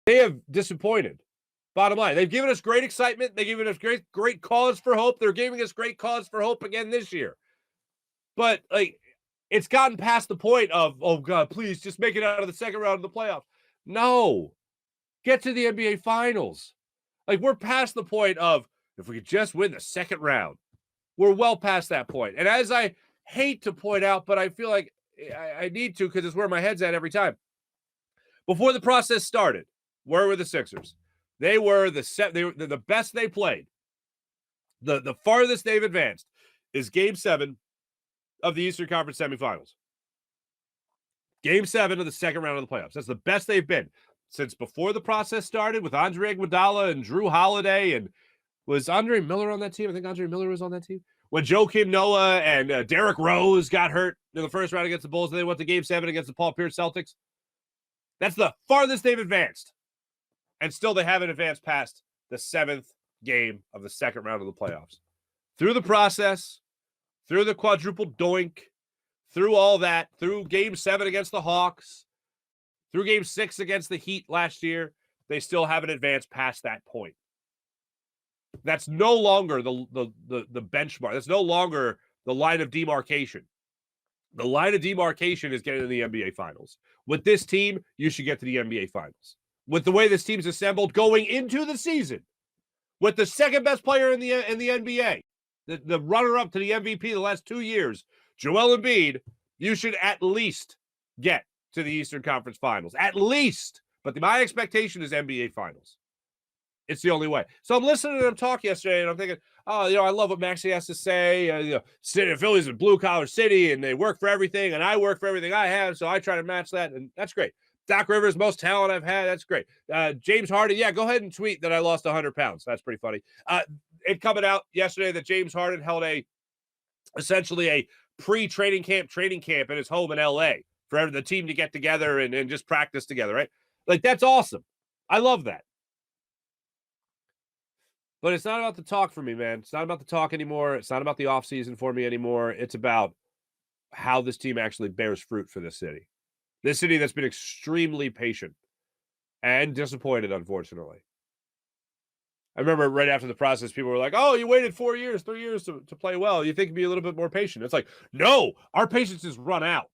They have disappointed. Bottom line, they've given us great excitement. They've given us great cause for hope. They're giving us great cause for hope again this year. But, like, it's gotten past the point of, oh, God, please just make it out of the second round of the playoffs. No. Get to the NBA Finals. Like, we're past the point of, if we could just win the second round. We're well past that point. And as I hate to point out, but I feel like I need to because it's where my head's at every time. Before the process started, where were the Sixers? They were the best they played. The farthest they've advanced is Game 7 of the Eastern Conference semifinals. Game 7 of the second round of the playoffs. That's the best they've been since before the process started with Andre Iguodala and Drew Holiday. And was Andre Miller on that team? I think Andre Miller was on that team. When Joakim Noah and Derrick Rose got hurt in the first round against the Bulls, and they went to Game 7 against the Paul Pierce Celtics. That's the farthest they've advanced. And still they haven't advanced past the 7th game of the second round of the playoffs. Through the process, through the quadruple doink, through all that, through Game 7 against the Hawks, through Game 6 against the Heat last year, they still haven't advanced past that point. That's no longer the benchmark. That's no longer the line of demarcation. The line of demarcation is getting to the NBA Finals. With this team, you should get to the NBA Finals. With the way this team's assembled going into the season, with the second best player in the NBA, the runner-up to the MVP the last 2 years, Joel Embiid, you should at least get to the Eastern Conference Finals. At least. But my expectation is NBA Finals. It's the only way. So I'm listening to them talk yesterday, and I'm thinking, oh, I love what Maxey has to say. Philly's a blue-collar city, and they work for everything, and I work for everything I have, so I try to match that, and that's great. Doc Rivers, most talent I've had. That's great. James Harden, yeah, go ahead and tweet that I lost 100 pounds. That's pretty funny. It coming out yesterday that James Harden held essentially a pre-training camp in his home in L.A. for the team to get together and just practice together, right? Like, that's awesome. I love that. But it's not about the talk for me, man. It's not about the talk anymore. It's not about the offseason for me anymore. It's about how this team actually bears fruit for this city. This city that's been extremely patient and disappointed, unfortunately. I remember right after the process, people were like, oh, you waited 4 years, 3 years to play well. You think you'd be a little bit more patient. It's like, no, our patience is run out.